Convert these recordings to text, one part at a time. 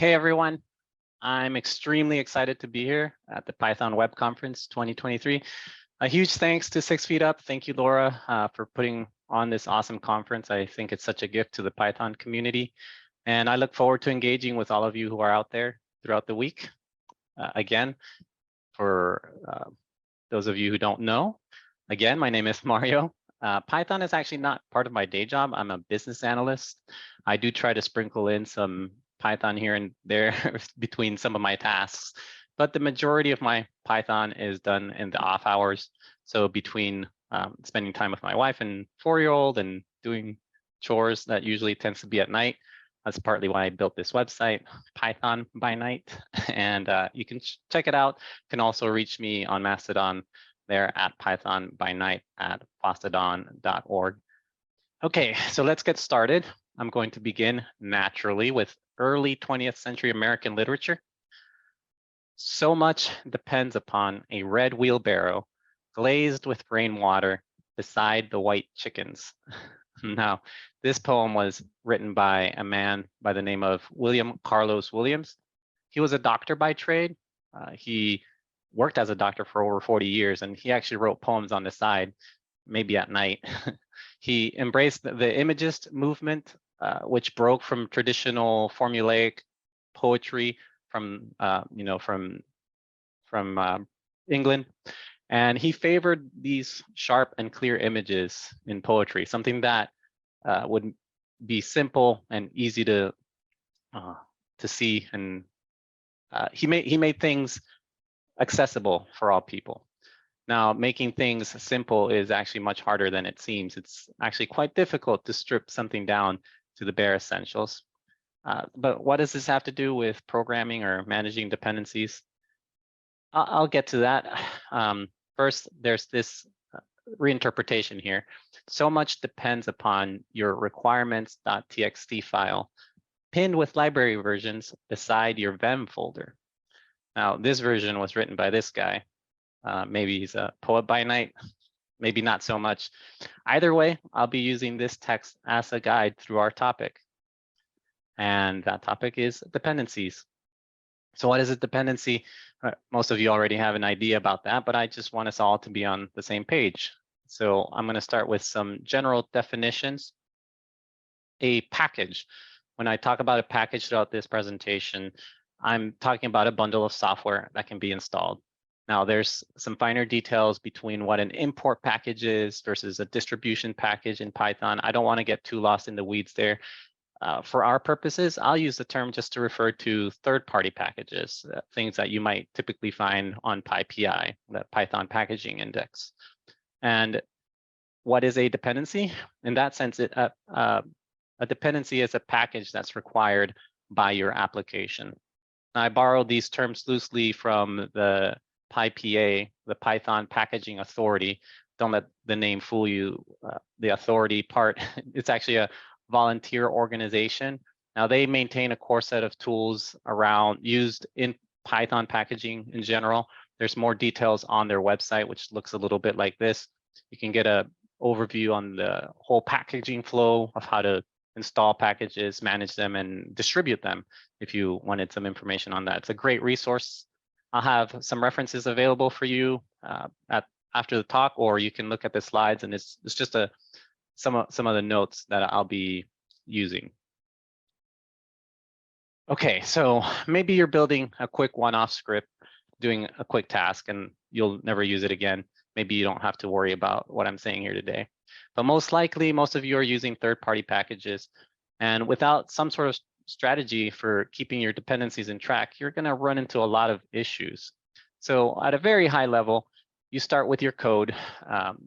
Hey everyone, I'm extremely excited to be here at the Python Web Conference 2023. A huge thanks to 6 Feet Up. Thank you, Laura, for putting on this awesome conference. I think it's such a gift to the Python community. And I look forward to engaging with all of you who are out there throughout the week. Again, for those of you who don't know, again, my name is Mario. Python is actually not part of my day job. I'm a business analyst. I do try to sprinkle in some Python here and there between some of my tasks, but the majority of my Python is done in the off hours. So between spending time with my wife and 4-year-old and doing chores, that usually tends to be at night. That's partly why I built this website, Python by Night, and you can check it out. You can also reach me on Mastodon there at pythonbynight@fosstodon.org. Okay, so let's get started. I'm going to begin naturally with early 20th century American literature. So much depends upon a red wheelbarrow glazed with rainwater beside the white chickens. Now, this poem was written by a man by the name of William Carlos Williams. He was a doctor by trade. He worked as a doctor for over 40 years, and he actually wrote poems on the side, maybe at night. He embraced the Imagist movement, which broke from traditional formulaic poetry from England, and he favored these sharp and clear images in poetry, something that would be simple and easy to see, and he made things accessible for all people. Now, making things simple is actually much harder than it seems. It's actually quite difficult to strip something down to the bare essentials. But what does this have to do with programming or managing dependencies? I'll get to that. First, there's this reinterpretation here. So much depends upon your requirements.txt file pinned with library versions beside your venv folder. Now, this version was written by this guy. Maybe he's a poet by night, maybe not so much. Either way, I'll be using this text as a guide through our topic. And that topic is dependencies. So what is a dependency? Most of you already have an idea about that, but I just want us all to be on the same page. So I'm going to start with some general definitions. A package. When I talk about a package throughout this presentation, I'm talking about a bundle of software that can be installed. Now, there's some finer details between what an import package is versus a distribution package in Python. I don't want to get too lost in the weeds there. For our purposes, I'll use the term just to refer to third-party packages, things that you might typically find on PyPI, the Python Packaging Index. And what is a dependency? In that sense, a dependency is a package that's required by your application. Now, I borrowed these terms loosely from the PyPA, the Python Packaging Authority. Don't let the name fool you. The authority part, it's actually a volunteer organization. Now, they maintain a core set of tools used in Python packaging in general. There's more details on their website, which looks a little bit like this. You can get an overview on the whole packaging flow of how to install packages, manage them, and distribute them if you wanted some information on that. It's a great resource. I'll have some references available for you after the talk, or you can look at the slides, and it's just some of the notes that I'll be using. Okay, so maybe you're building a quick one-off script, doing a quick task, and you'll never use it again. Maybe you don't have to worry about what I'm saying here today. But most likely, most of you are using third-party packages. And without some sort of strategy for keeping your dependencies in track, you're going to run into a lot of issues. So at a very high level, you start with your code,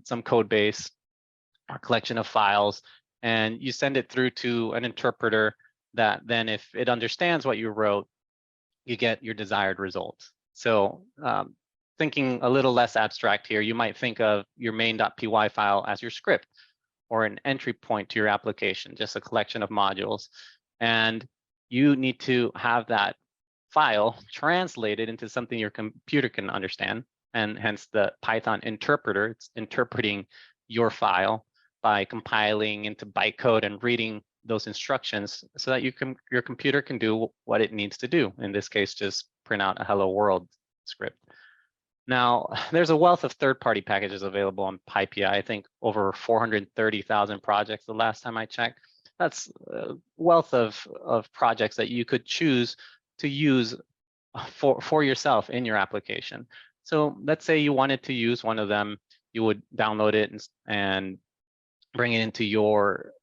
some code base, a collection of files, and you send it through to an interpreter that then, if it understands what you wrote, you get your desired results. So thinking a little less abstract here, you might think of your main.py file as your script or an entry point to your application, just a collection of modules. And you need to have that file translated into something your computer can understand. And hence the Python interpreter, it's interpreting your file by compiling into bytecode and reading those instructions so that your computer can do what it needs to do. In this case, just print out a hello world script. Now, there's a wealth of third-party packages available on PyPI. I think over 430,000 projects the last time I checked. That's a wealth of projects that you could choose to use for yourself in your application. So let's say you wanted to use one of them, you would download it and bring it into your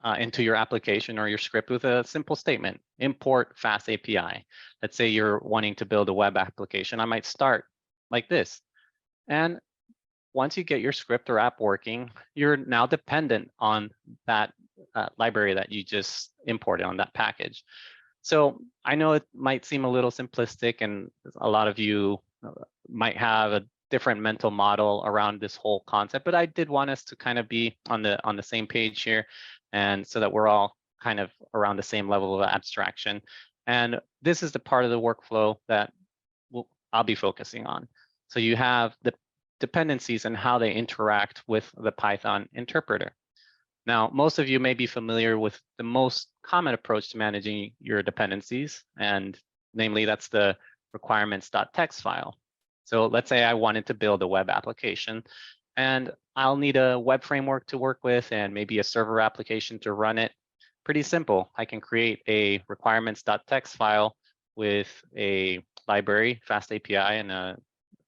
application or your script with a simple statement: import fast API. Let's say you're wanting to build a web application. I might start like this. And once you get your script or app working, you're now dependent on that library that you just imported on that package. So I know it might seem a little simplistic, and a lot of you might have a different mental model around this whole concept, but I did want us to kind of be on the same page here, and so that we're all kind of around the same level of abstraction. And this is the part of the workflow that I'll be focusing on. So you have the dependencies and how they interact with the Python interpreter. Now, most of you may be familiar with the most common approach to managing your dependencies, and namely that's the requirements.txt file. So let's say I wanted to build a web application, and I'll need a web framework to work with and maybe a server application to run it. Pretty simple. I can create a requirements.txt file with a library, fast API, and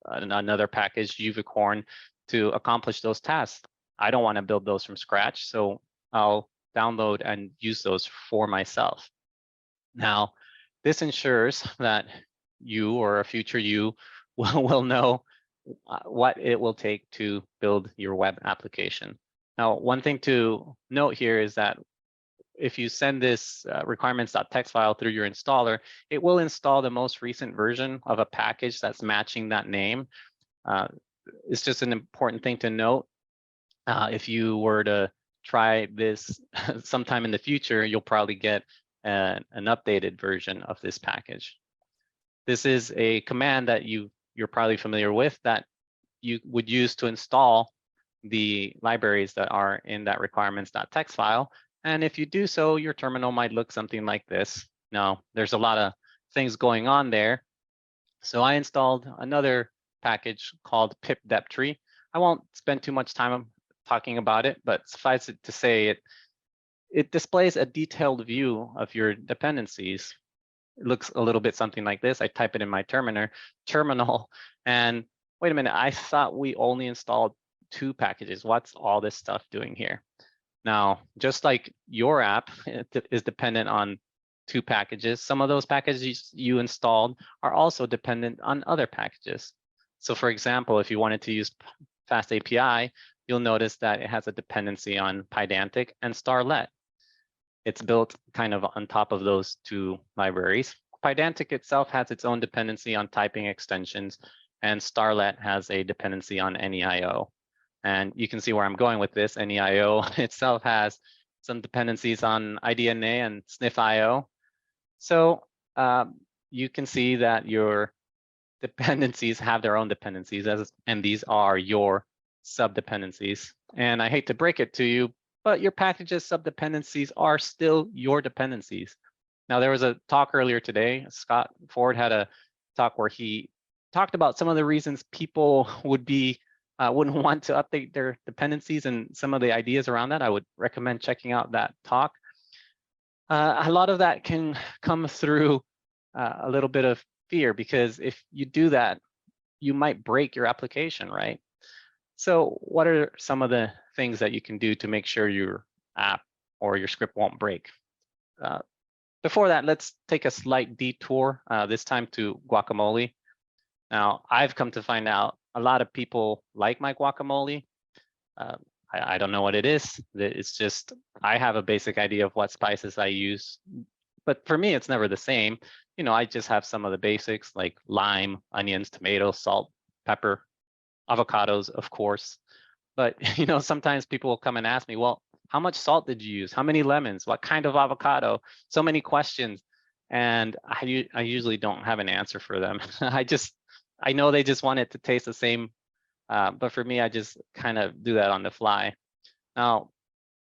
another package, uvicorn, to accomplish those tasks. I don't want to build those from scratch, so I'll download and use those for myself. Now, this ensures that you or a future you will know what it will take to build your web application. Now, one thing to note here is that if you send this requirements.txt file through your installer, it will install the most recent version of a package that's matching that name. It's just an important thing to note. If you were to try this sometime in the future, you'll probably get an updated version of this package. This is a command that you're probably familiar with that you would use to install the libraries that are in that requirements.txt file. And if you do so, your terminal might look something like this. Now, there's a lot of things going on there. So I installed another package called pip-deptree. I won't spend too much time talking about it, but suffice it to say, it displays a detailed view of your dependencies. It looks a little bit something like this. I type it in my terminal, and wait a minute, I thought we only installed 2 packages. What's all this stuff doing here? Now, just like your app is dependent on 2 packages, some of those packages you installed are also dependent on other packages. So for example, if you wanted to use Fast API, you'll notice that it has a dependency on Pydantic and Starlet. It's built kind of on top of those 2 libraries. Pydantic itself has its own dependency on typing extensions, and Starlet has a dependency on NEIO. And you can see where I'm going with this. NEIO itself has some dependencies on IDNA and SNF.io. So you can see that your dependencies have their own dependencies, and these are your subdependencies. And I hate to break it to you, but your package's subdependencies are still your dependencies. Now, there was a talk earlier today. Scott Ford had a talk where he talked about some of the reasons people wouldn't want to update their dependencies and some of the ideas around that. I would recommend checking out that talk. A lot of that can come through a little bit of fear, because if you do that, you might break your application, right? So what are some of the things that you can do to make sure your app or your script won't break? Before that, let's take a slight detour, this time to guacamole. Now, I've come to find out a lot of people like my guacamole. I don't know what it is. It's just, I have a basic idea of what spices I use, but for me, it's never the same. You know, I just have some of the basics like lime, onions, tomatoes, salt, pepper, avocados, of course. But, you know, sometimes people will come and ask me, well, how much salt did you use? How many lemons? What kind of avocado? So many questions. And I usually don't have an answer for them. I know they just want it to taste the same. But for me, I just kind of do that on the fly. Now,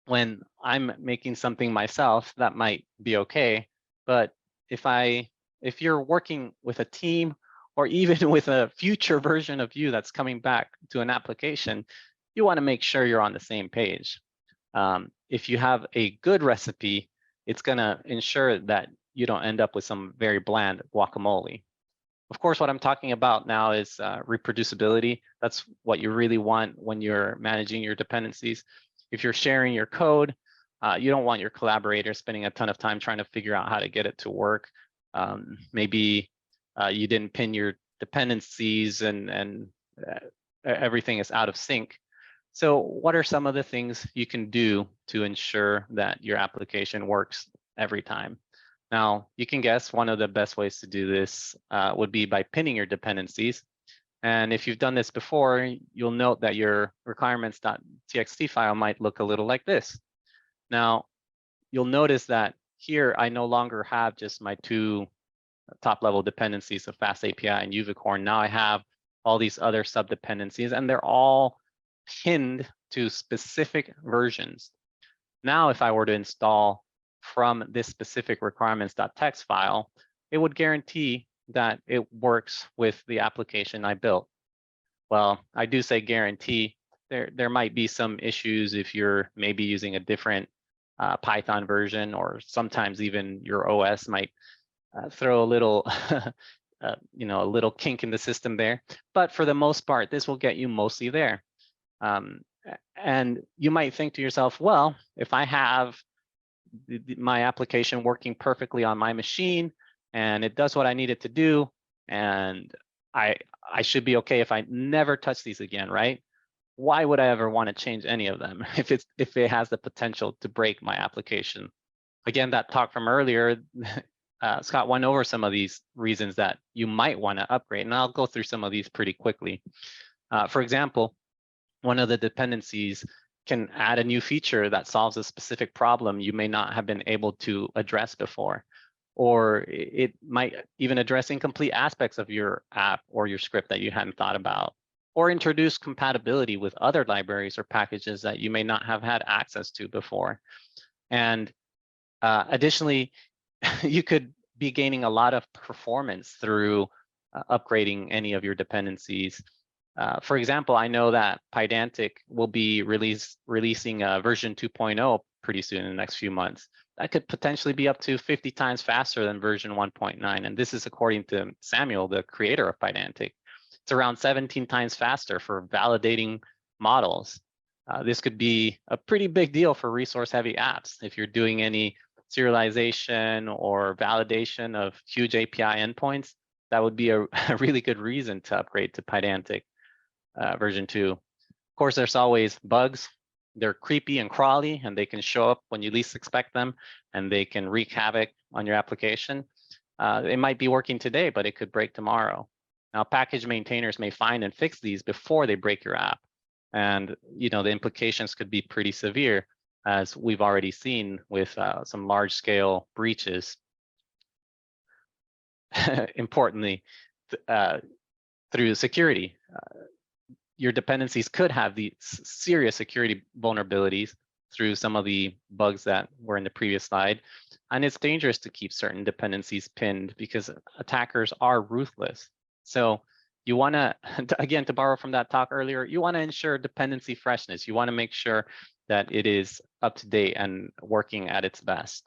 when I'm making something myself, that might be okay. But if you're working with a team or even with a future version of you that's coming back to an application, you want to make sure you're on the same page. If you have a good recipe, it's going to ensure that you don't end up with some very bland guacamole. Of course, what I'm talking about now is reproducibility. That's what you really want when you're managing your dependencies. If you're sharing your code, you don't want your collaborators spending a ton of time trying to figure out how to get it to work. Maybe you didn't pin your dependencies and everything is out of sync. So what are some of the things you can do to ensure that your application works every time? Now, you can guess one of the best ways to do this would be by pinning your dependencies. And if you've done this before, you'll note that your requirements.txt file might look a little like this. Now, you'll notice that here I no longer have just my two top-level dependencies of Fast API and Uvicorn. Now I have all these other sub-dependencies, and they're all pinned to specific versions. Now, if I were to install from this specific requirements.txt file, it would guarantee that it works with the application I built. Well, I do say guarantee. There might be some issues if you're maybe using a different Python version, or sometimes even your OS might throw a little, a little kink in the system there. But for the most part, this will get you mostly there. And you might think to yourself, well, if I have my application working perfectly on my machine and it does what I need it to do, and I should be okay if I never touch these again, right? Why would I ever want to change any of them if it has the potential to break my application? Again, that talk from earlier, Scott went over some of these reasons that you might want to upgrade, and I'll go through some of these pretty quickly. For example, one of the dependencies can add a new feature that solves a specific problem you may not have been able to address before. Or it might even address incomplete aspects of your app or your script that you hadn't thought about, or introduce compatibility with other libraries or packages that you may not have had access to before. And additionally, you could be gaining a lot of performance through upgrading any of your dependencies. For example, I know that Pydantic will be releasing version 2.0 pretty soon in the next few months. That could potentially be up to 50 times faster than version 1.9. And this is according to Samuel, the creator of Pydantic. It's around 17 times faster for validating models. This could be a pretty big deal for resource-heavy apps. If you're doing any serialization or validation of huge API endpoints, that would be a really good reason to upgrade to Pydantic version 2. Of course, there's always bugs. They're creepy and crawly, and they can show up when you least expect them, and they can wreak havoc on your application. It might be working today, but it could break tomorrow. Now, package maintainers may find and fix these before they break your app. And the implications could be pretty severe, as we've already seen with some large-scale breaches. Importantly, through security. Your dependencies could have these serious security vulnerabilities through some of the bugs that were in the previous slide. And it's dangerous to keep certain dependencies pinned because attackers are ruthless. So you want to, again, to borrow from that talk earlier, you want to ensure dependency freshness. You want to make sure that it is up to date and working at its best.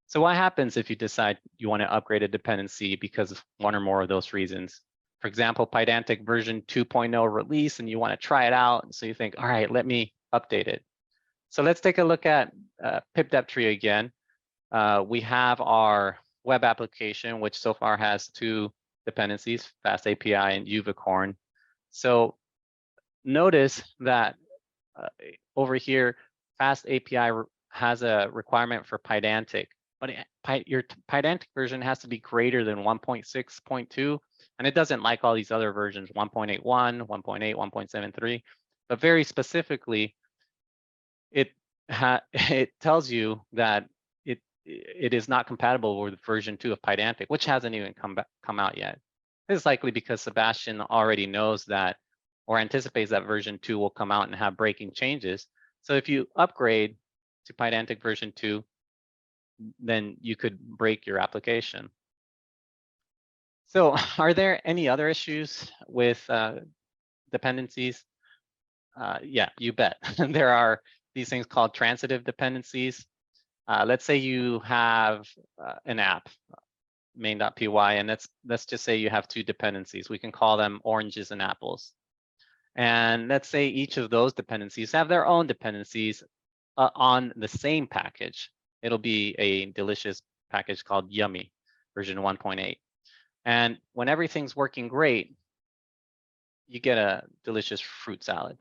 So what happens if you decide you want to upgrade a dependency because of one or more of those reasons? For example, Pydantic version 2.0 release, and you want to try it out. And so you think, all right, let me update it. So let's take a look at pip-dep-tree again. We have our web application, which so far has two dependencies, Fast API and Uvicorn. So notice that over here, Fast API has a requirement for Pydantic, but your Pydantic version has to be greater than 1.6.2. And it doesn't like all these other versions, 1.81, 1.8, 1.73, but very specifically, it tells you that it is not compatible with version 2 of Pydantic, which hasn't even come out yet. This is likely because Sebastian already knows that or anticipates that version 2 will come out and have breaking changes. So if you upgrade to Pydantic version 2, then you could break your application. So are there any other issues with dependencies? Yeah, you bet. There are these things called transitive dependencies. Let's say you have an app, main.py, and let's just say you have two dependencies. We can call them oranges and apples. And let's say each of those dependencies have their own dependencies on the same package. It'll be a delicious package called Yummy, version 1.8. And when everything's working great, you get a delicious fruit salad.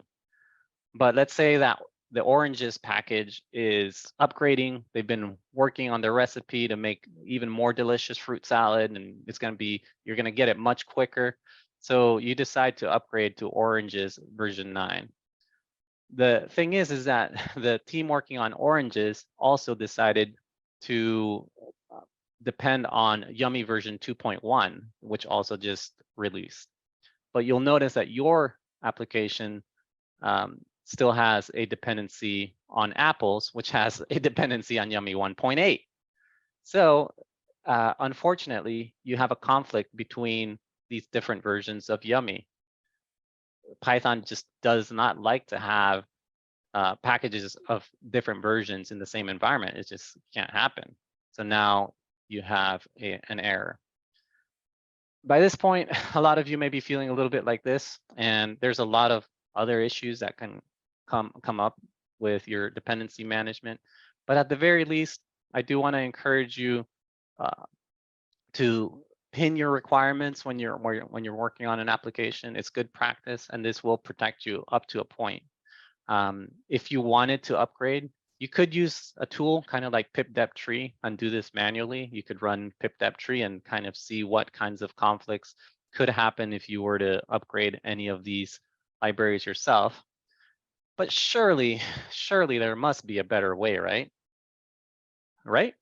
But let's say that the oranges package is upgrading. They've been working on their recipe to make even more delicious fruit salad, and you're going to get it much quicker. So you decide to upgrade to oranges version 9. The thing is that the team working on oranges also decided to depend on Yummy version 2.1, which also just released. But you'll notice that your application still has a dependency on apples, which has a dependency on Yummy 1.8. So unfortunately, you have a conflict between these different versions of Yummy. Python just does not like to have packages of different versions in the same environment. It just can't happen. So now you have an error. By this point, a lot of you may be feeling a little bit like this, and there's a lot of other issues that can come up with your dependency management. But at the very least, I do want to encourage you to pin your requirements when you're working on an application. It's good practice, and this will protect you up to a point. If you wanted to upgrade, you could use a tool kind of like pipdeptree and do this manually. You could run pipdeptree and kind of see what kinds of conflicts could happen if you were to upgrade any of these libraries yourself. But surely there must be a better way, right? Right?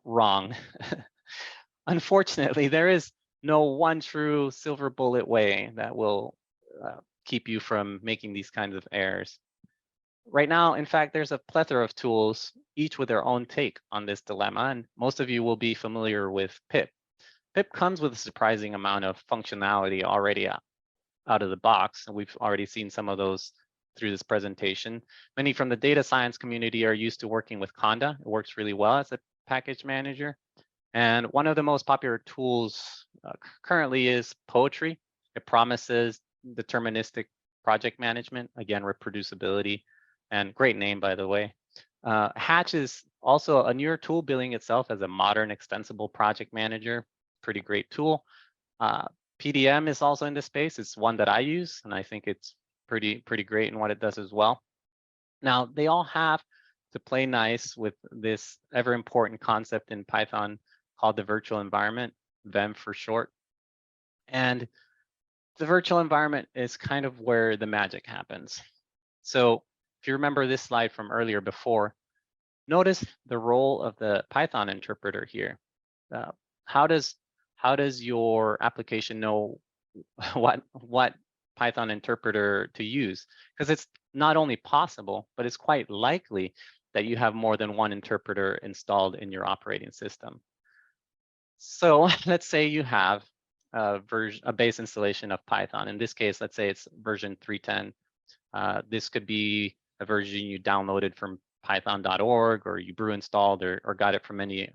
Wrong. Unfortunately, there is no one true silver bullet way that will keep you from making these kinds of errors. Right now, in fact, there's a plethora of tools, each with their own take on this dilemma, and most of you will be familiar with pip. Pip comes with a surprising amount of functionality already out of the box, and we've already seen some of those through this presentation. Many from the data science community are used to working with Conda. It works really well as a package manager. And one of the most popular tools currently is Poetry. It promises deterministic project management, again, reproducibility, and great name, by the way. Hatch is also a newer tool, billing itself as a modern extensible project manager. Pretty great tool. PDM is also in this space. It's one that I use, and I think it's pretty great in what it does as well. Now, they all have to play nice with this ever important concept in Python called the virtual environment, venv for short. And the virtual environment is kind of where the magic happens. So if you remember this slide from earlier before, notice the role of the Python interpreter here. How does your application know what Python interpreter to use? Because it's not only possible, but it's quite likely that you have more than one interpreter installed in your operating system. So let's say you have a base installation of Python. In this case, let's say it's version 3.10. This could be a version you downloaded from python.org, or you brew installed, or got it from any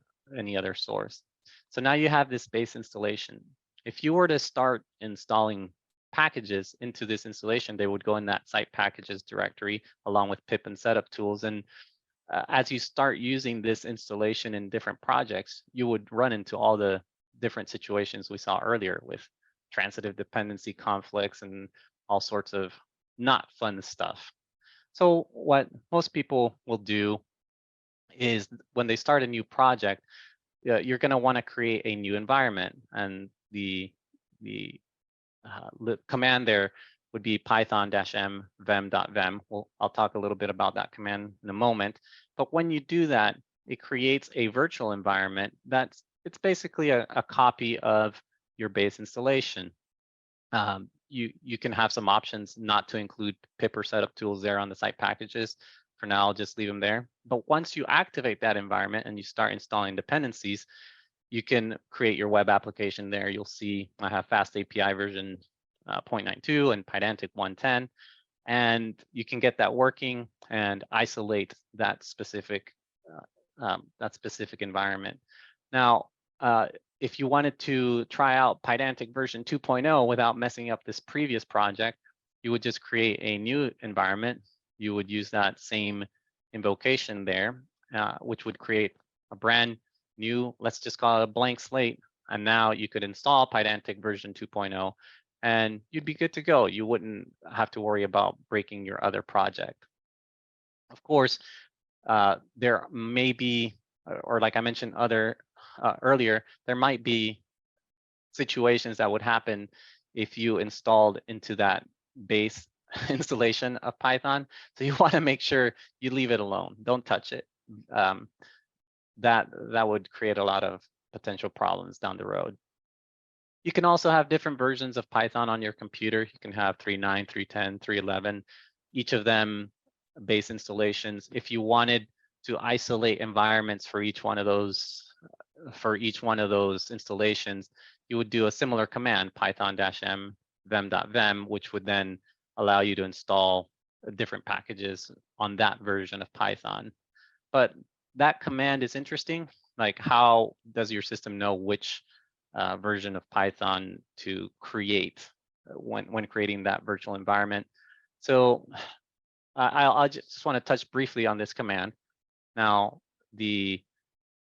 other source. So now you have this base installation. If you were to start installing packages into this installation, they would go in that site packages directory along with pip and setup tools. And as you start using this installation in different projects, you would run into all the different situations we saw earlier with transitive dependency conflicts and all sorts of not fun stuff. So what most people will do is when they start a new project, you're going to want to create a new environment, and the command there would be python-m venv.venv. I'll talk a little bit about that command in a moment. But when you do that, it creates a virtual environment it's basically a copy of your base installation. you can have some options not to include pip or setup tools there on the site packages. For now, I'll just leave them there. But once you activate that environment and you start installing dependencies, you can create your web application there. You'll see I have Fast API version 0.92 and Pydantic 110, and you can get that working and isolate that specific environment. Now, if you wanted to try out Pydantic version 2.0 without messing up this previous project, you would just create a new environment. You would use that same invocation there, which would create a brand new, let's just call it a blank slate. And now you could install Pydantic version 2.0 and you'd be good to go. You wouldn't have to worry about breaking your other project. Of course, there may be, or like I mentioned earlier, there might be situations that would happen if you installed into that base installation of Python. So you want to make sure you leave it alone. Don't touch it. That would create a lot of potential problems down the road. You can also have different versions of Python on your computer. You can have 3.9, 3.10, 3.11, each of them base installations. If you wanted to isolate environments for each one of those installations, you would do a similar command, python-m venv.venv, which would then allow you to install different packages on that version of Python. But that command is interesting. Like, how does your system know which version of Python to create when creating that virtual environment? So I'll just want to touch briefly on this command. Now, the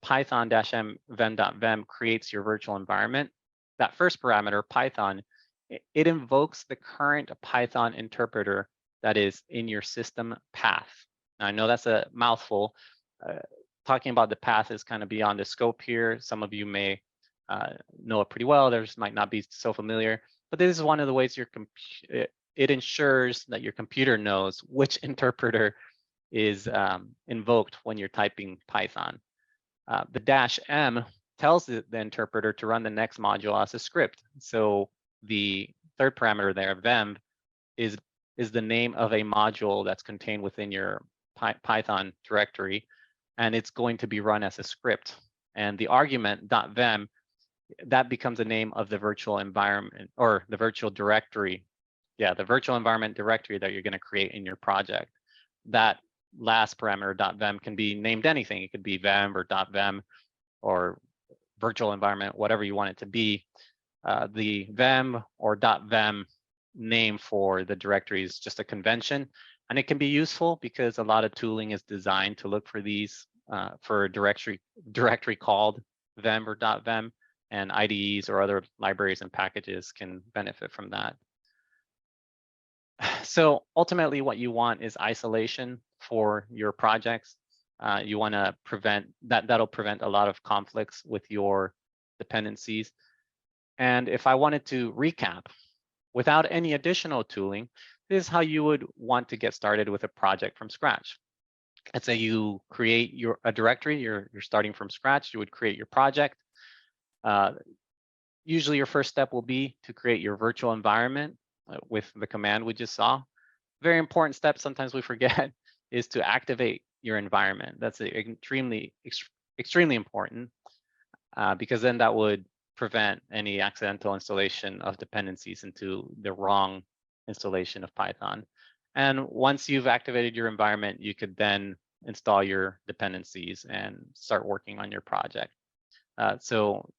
python-m venv.venv creates your virtual environment. That first parameter, Python, it invokes the current Python interpreter that is in your system path. Now, I know that's a mouthful. Talking about the path is kind of beyond the scope here. Some of you may know it pretty well. Others might not be so familiar. But this is one of the ways it ensures that your computer knows which interpreter is invoked when you're typing Python. The -m tells the interpreter to run the next module as a script. So the third parameter there, venv, is the name of a module that's contained within your Python directory, and it's going to be run as a script. And the argument .venv, that becomes the name of the virtual environment or the virtual directory. Yeah, the virtual environment directory that you're going to create in your project. That last parameter .venv can be named anything. It could be venv or .venv or virtual environment, whatever you want it to be. The venv or .venv name for the directory is just a convention, and it can be useful because a lot of tooling is designed to look for these for a directory called venv or .venv, and IDEs or other libraries and packages can benefit from that. So ultimately, what you want is isolation for your projects. You want to prevent that. That'll prevent a lot of conflicts with your dependencies. And if I wanted to recap, without any additional tooling, this is how you would want to get started with a project from scratch. Let's say you create a directory. You're starting from scratch. You would create your project. Usually, your first step will be to create your virtual environment with the command we just saw. Very important step, sometimes we forget, is to activate your environment. That's extremely important because then that would prevent any accidental installation of dependencies into the wrong installation of Python. And once you've activated your environment, you could then install your dependencies and start working on your project. So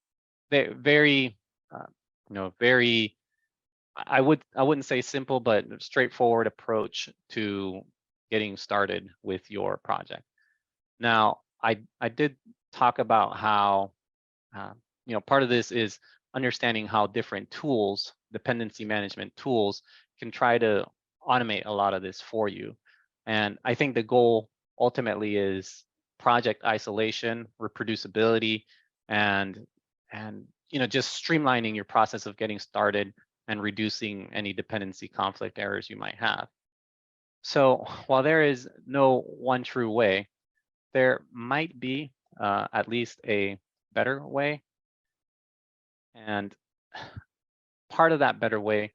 very, very, I wouldn't say simple, but straightforward approach to getting started with your project. Now, I did talk about how, part of this is understanding how different tools, dependency management tools, can try to automate a lot of this for you. And I think the goal ultimately is project isolation, reproducibility, and just streamlining your process of getting started and reducing any dependency conflict errors you might have. So while there is no one true way, there might be at least a better way. And part of that better way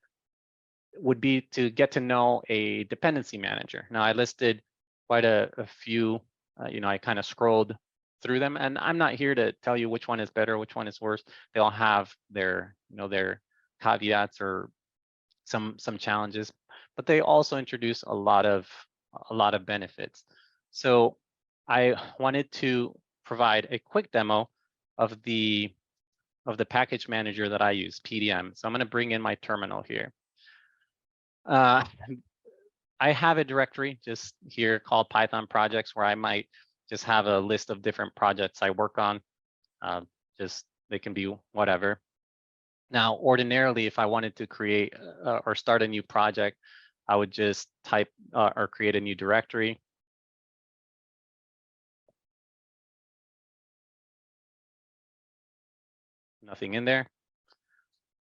would be to get to know a dependency manager. Now, I listed quite a few, I kind of scrolled through them, and I'm not here to tell you which one is better, which one is worse. They all have their, their caveats or some challenges, but they also introduce a lot of benefits. So I wanted to provide a quick demo of the package manager that I use, PDM. So I'm going to bring in my terminal here. I have a directory just here called Python projects, where I might just have a list of different projects I work on. Just they can be whatever. Now, ordinarily, if I wanted to create or start a new project, I would just type or create a new directory. Nothing in there.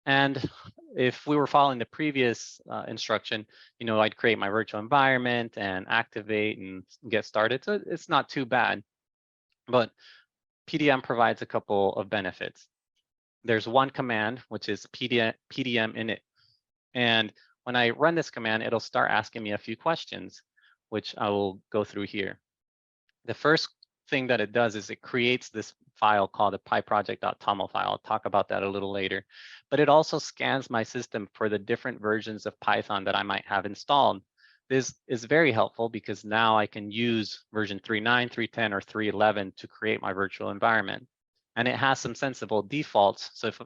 And if we were following the previous instruction, I'd create my virtual environment and activate and get started. So it's not too bad. But PDM provides a couple of benefits. There's one command, which is pdm init. And when I run this command, it'll start asking me a few questions, which I will go through here. The first thing that it does is it creates this file called a pyproject.toml file. I'll talk about that a little later. But it also scans my system for the different versions of Python that I might have installed. This is very helpful because now I can use version 3.9, 3.10, or 3.11 to create my virtual environment. And it has some sensible defaults. So if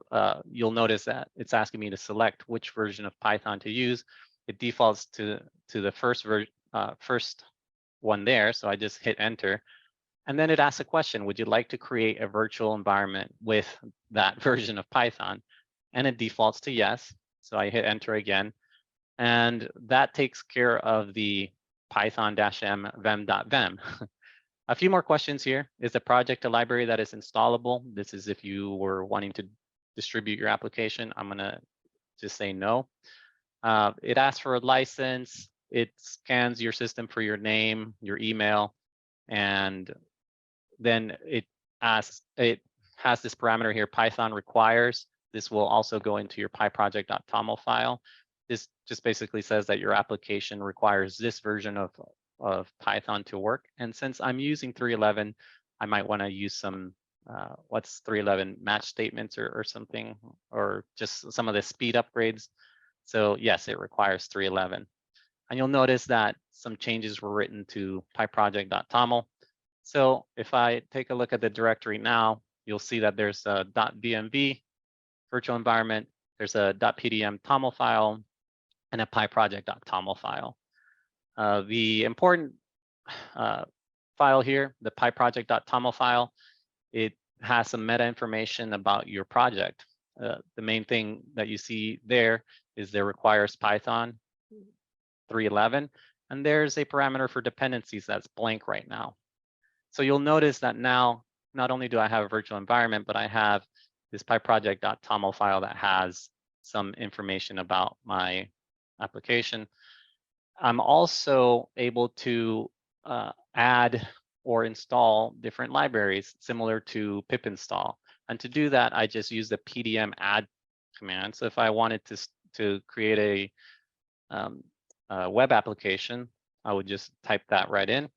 you'll notice that it's asking me to select which version of Python to use, it defaults to the first one there. So I just hit enter. And then it asks a question, would you like to create a virtual environment with that version of Python? And it defaults to yes. So I hit enter again. And that takes care of the python-m venv.venv. A few more questions here. Is the project a library that is installable? This is if you were wanting to distribute your application. I'm going to just say no. It asks for a license. It scans your system for your name, your email, and then it has this parameter here, Python requires. This will also go into your pyproject.toml file. This just basically says that your application requires this version of Python to work. And since I'm using 3.11, I might want to use some, what's 3.11 match statements or something, or just some of the speed upgrades. So yes, it requires 3.11. And you'll notice that some changes were written to pyproject.toml. So if I take a look at the directory now, you'll see that there's a .venv virtual environment, there's a .pdm toml file, and a pyproject.toml file. The important file here, the pyproject.toml file, it has some meta information about your project. The main thing that you see there is there requires Python 3.11, and there's a parameter for dependencies that's blank right now. So you'll notice that now, not only do I have a virtual environment, but I have this pyproject.toml file that has some information about my application. I'm also able to add or install different libraries similar to pip install. And to do that, I just use the pdm add command. So if I wanted to create a web application, I would just type that right in.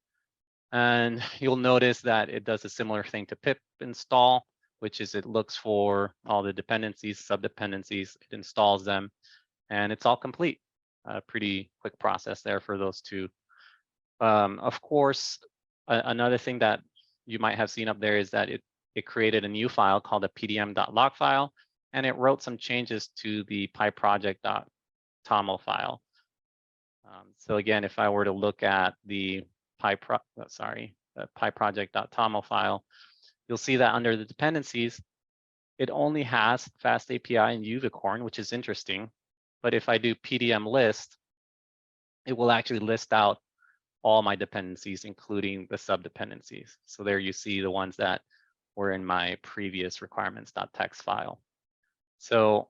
And you'll notice that it does a similar thing to pip install, which is it looks for all the dependencies, sub-dependencies, it installs them, and it's all complete. A pretty quick process there for those two. Of course, another thing that you might have seen up there is that it created a new file called a pdm.log file, and it wrote some changes to the pyproject.toml file. So again, if I were to look at the pyproject.toml file, you'll see that under the dependencies, it only has fast API and unicorn, which is interesting. But if I do pdm list, it will actually list out all my dependencies, including the sub-dependencies. So there you see the ones that were in my previous requirements.txt file. So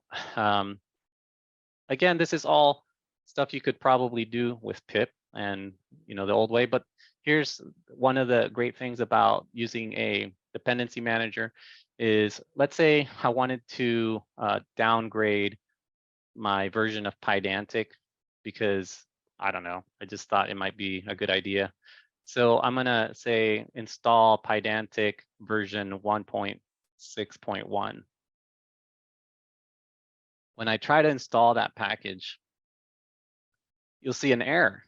again, this is all stuff you could probably do with pip and the old way. But here's one of the great things about using a dependency manager is, let's say I wanted to downgrade my version of Pydantic because I don't know, I just thought it might be a good idea. So I'm gonna say install Pydantic version 1.6.1. When I try to install that package, you'll see an error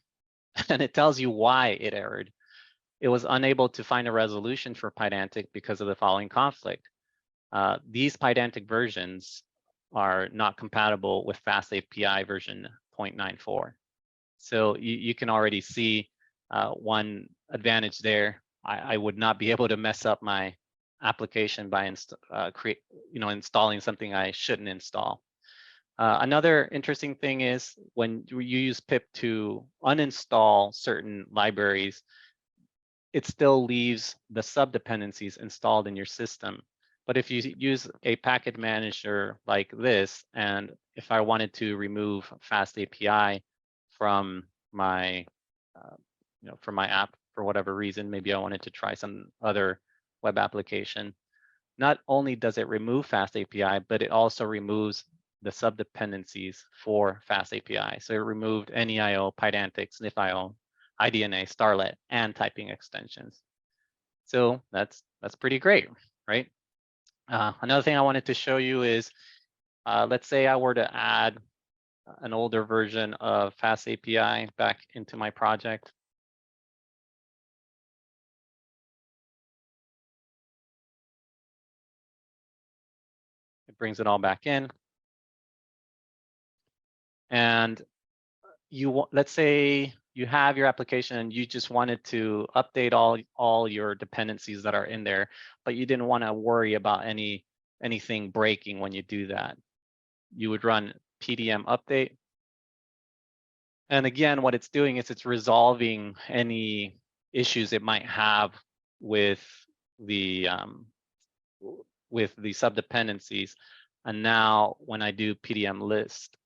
and it tells you why it errored. It was unable to find a resolution for Pydantic because of the following conflict. These Pydantic versions are not compatible with FastAPI version 0.94. So you can already see one advantage there. I would not be able to mess up my application by installing something I shouldn't install. Another interesting thing is when you use pip to uninstall certain libraries, it still leaves the subdependencies installed in your system. But if you use a package manager like this, and if I wanted to remove FastAPI from my, from my app for whatever reason, maybe I wanted to try some other web application, not only does it remove FastAPI, but it also removes the subdependencies for FastAPI. So it removed NEIO, Pydantic, SnifIO, IDNA, Starlet, and typing extensions. So that's pretty great, right? Another thing I wanted to show you is, let's say I were to add an older version of FastAPI back into my project. It brings it all back in. And let's say you have your application and you just wanted to update all your dependencies that are in there, but you didn't want to worry about anything breaking when you do that. You would run pdm update. And again, what it's doing is it's resolving any issues it might have with the subdependencies. And now when I do pdm list,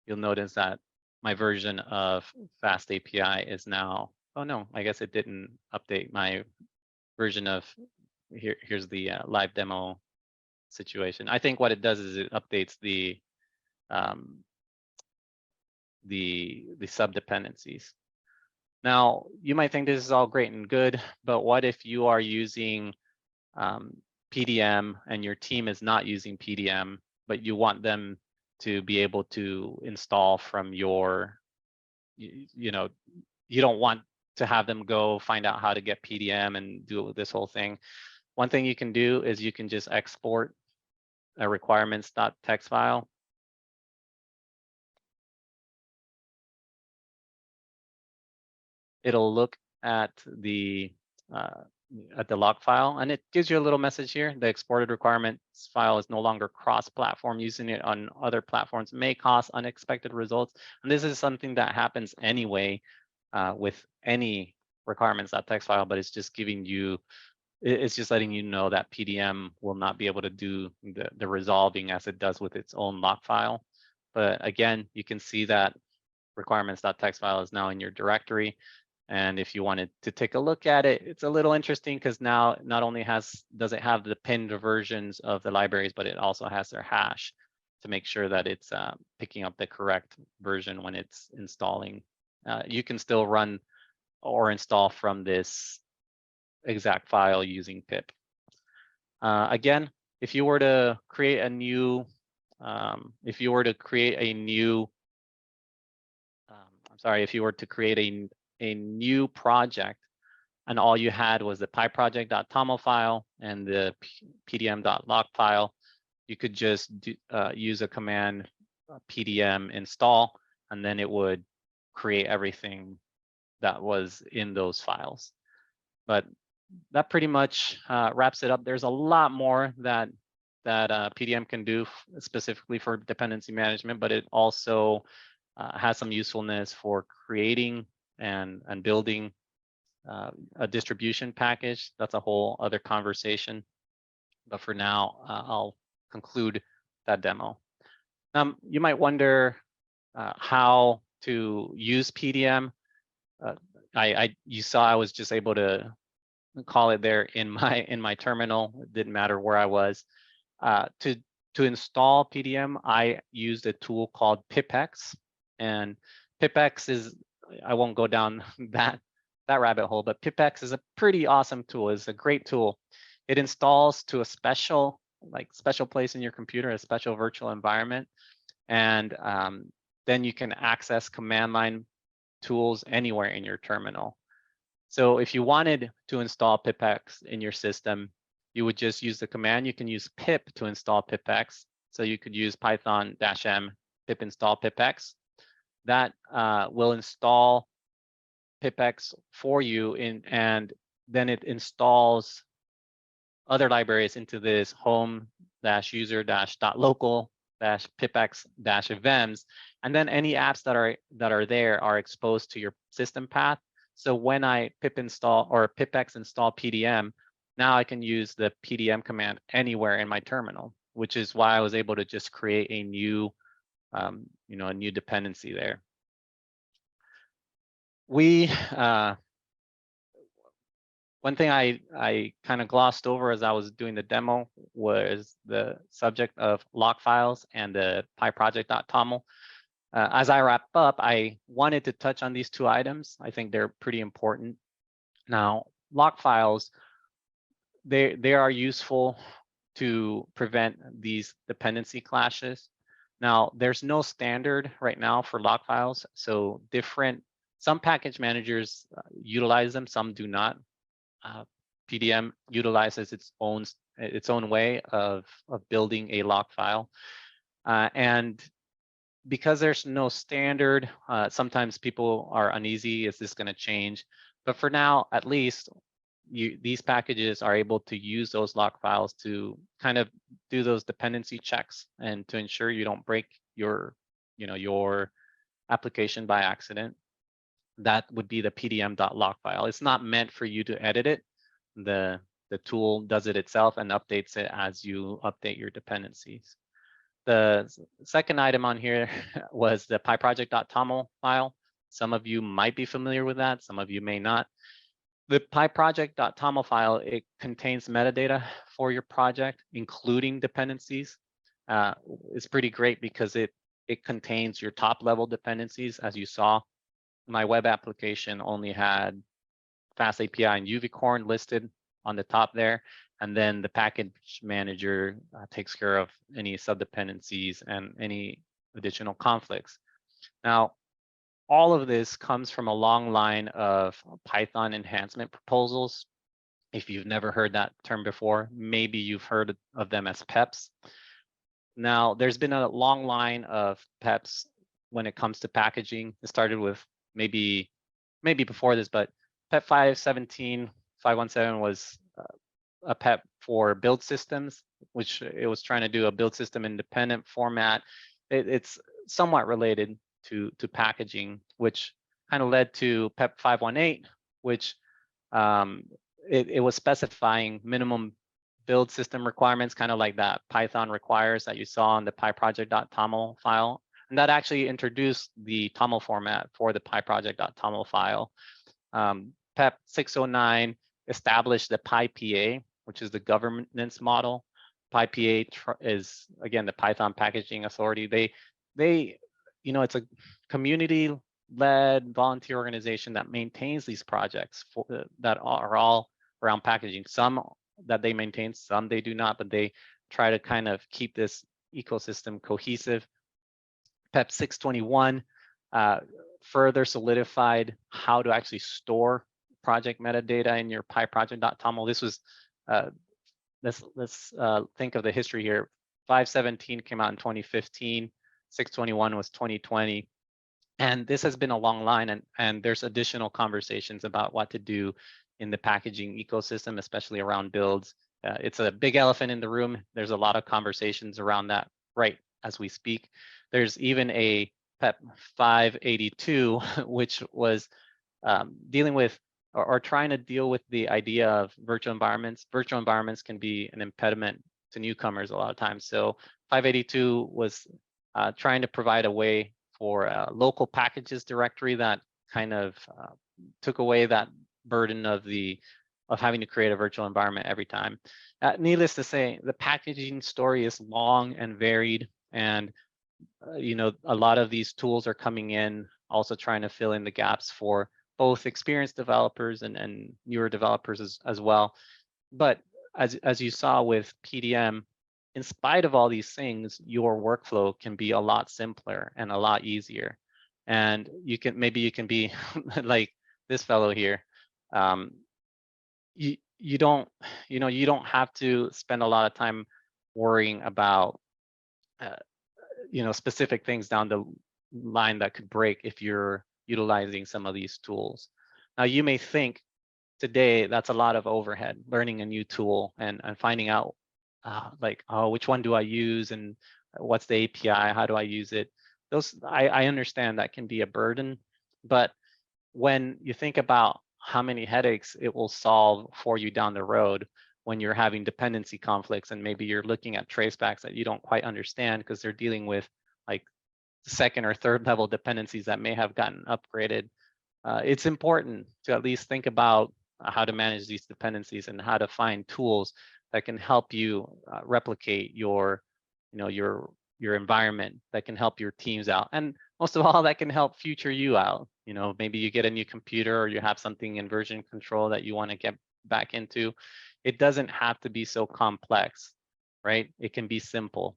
you'll notice that my version of FastAPI is now, oh no, I guess it didn't update my version of, here's the live demo situation. I think what it does is it updates the subdependencies. Now, you might think this is all great and good, but what if you are using PDM and your team is not using PDM, but you want them to be able to install from your, you don't want to have them go find out how to get PDM and do this whole thing. One thing you can do is you can just export a requirements.txt file. It'll look at the log file, and it gives you a little message here. The exported requirements file is no longer cross-platform. Using it on other platforms may cause unexpected results. And this is something that happens anyway with any requirements.txt file, but it's just giving you, it's just letting you know that PDM will not be able to do the resolving as it does with its own log file. But again, you can see that requirements.txt file is now in your directory. And if you wanted to take a look at it, it's a little interesting because now not only does it have the pinned versions of the libraries, but it also has their hash to make sure that it's picking up the correct version when it's installing. You can still run or install from this exact file using pip. Again, if you were to create a new, if you were to create a new project and all you had was the pyproject.toml file and the pdm.log file, you could just use a command pdm install, and then it would create everything that was in those files. But that pretty much wraps it up. There's a lot more that PDM can do specifically for dependency management, but it also has some usefulness for creating and building a distribution package. That's a whole other conversation. But for now, I'll conclude that demo. You might wonder how to use PDM. You saw I was just able to call it there in my terminal. It didn't matter where I was. To To install PDM, I used a tool called pipex, and pipex is, I won't go down that rabbit hole, but pipex is a pretty awesome tool. It's a great tool. It installs to a special place in your computer, a special virtual environment, and then you can access command line tools anywhere in your terminal. So if you wanted to install pipex in your system, you would just use the command. You can use pip to install pipex. So you could use Python-m pip install pipex. That will install pipex for you, and then it installs other libraries into this home-user-.local-pipex-venvs, and then any apps that are there are exposed to your system path. So when I pip install or pipex install PDM, now I can use the PDM command anywhere in my terminal, which is why I was able to just create a new, a new dependency there. One thing I kind of glossed over as I was doing the demo was the subject of lock files and the pyproject.toml. As I wrap up, I wanted to touch on these two items. I think they're pretty important. Now, lock files, they are useful to prevent these dependency clashes. Now, there's no standard right now for lock files, so some package managers utilize them, some do not. PDM utilizes its own way of building a lock file, and because there's no standard, sometimes people are uneasy. Is this going to change? But for now, at least, these packages are able to use those lock files to kind of do those dependency checks and to ensure you don't break your application by accident. That would be the pdm.lock file. It's not meant for you to edit it. The tool does it itself and updates it as you update your dependencies. The second item on here was the pyproject.toml file. Some of you might be familiar with that, some of you may not. The pyproject.toml file, it contains metadata for your project, including dependencies. It's pretty great because it contains your top level dependencies. As you saw, my web application only had Fast API and UVcorn listed on the top there. And then the package manager takes care of any subdependencies and any additional conflicts. Now, all of this comes from a long line of Python enhancement proposals. If you've never heard that term before, maybe you've heard of them as PEPs. Now, there's been a long line of PEPs when it comes to packaging. It started with maybe before this, but PEP 517 was a PEP for build systems, which it was trying to do a build system independent format. It's somewhat related to packaging, which kind of led to PEP 518, which it was specifying minimum build system requirements, kind of like that Python requires that you saw in the pyproject.toml file. And that actually introduced the TOML format for the pyproject.toml file. PEP 609 established the PyPA, which is the governance model. PyPA is, again, the Python packaging authority. They it's a community-led volunteer organization that maintains these projects that are all around packaging. Some that they maintain, some they do not, but they try to kind of keep this ecosystem cohesive. PEP 621 further solidified how to actually store project metadata in your pyproject.toml. This was, let's think of the history here. 517 came out in 2015, 621 was 2020. And this has been a long line, and there's additional conversations about what to do in the packaging ecosystem, especially around builds. It's a big elephant in the room. There's a lot of conversations around that right as we speak. There's even a PEP 582, which was dealing with or trying to deal with the idea of virtual environments. Virtual environments can be an impediment to newcomers a lot of times. So 582 was trying to provide a way for a local packages directory that kind of took away that burden of the having to create a virtual environment every time. Needless to say, the packaging story is long and varied, and you know, a lot of these tools are coming in, also trying to fill in the gaps for both experienced developers and newer developers as well. But as you saw with PDM, in spite of all these things, your workflow can be a lot simpler and a lot easier. And you can, maybe you can be like this fellow here. You don't, you know, you don't have to spend a lot of time worrying about you know, specific things down the line that could break if you're utilizing some of these tools. Now, you may think today that's a lot of overhead, learning a new tool and finding out like, oh, which one do I use and what's the API? How do I use it? Those, I understand that can be a burden, but when you think about how many headaches it will solve for you down the road when you're having dependency conflicts, and maybe you're looking at tracebacks that you don't quite understand because they're dealing with like second or third level dependencies that may have gotten upgraded. It's important to at least think about how to manage these dependencies and how to find tools that can help you replicate your, you know, your environment, that can help your teams out, and most of all, that can help future you out. You know, maybe you get a new computer or you have something in version control that you want to get back into. It doesn't have to be so complex, right? It can be simple.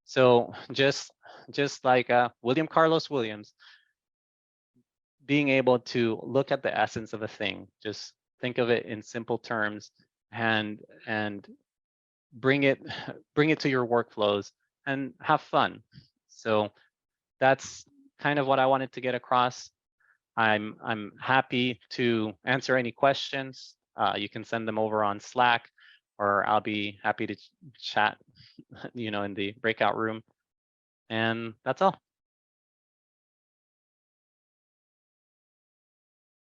So just like William Carlos Williams, being able to look at the essence of a thing, just think of it in simple terms, and bring it to your workflows and have fun. So that's kind of what I wanted to get across. I'm happy to answer any questions. You can send them over on Slack, or I'll be happy to chat, you know, in the breakout room. And that's all.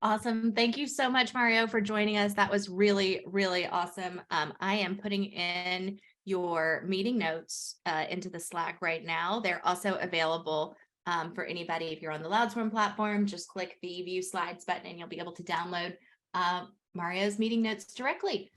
Awesome. Thank you so much, Mario, for joining us. That was really, really awesome. I am putting in your meeting notes into the Slack right now. They're also available for anybody. If you're on the LoudSwarm platform, just click the View Slides button and you'll be able to download Mario's meeting notes directly.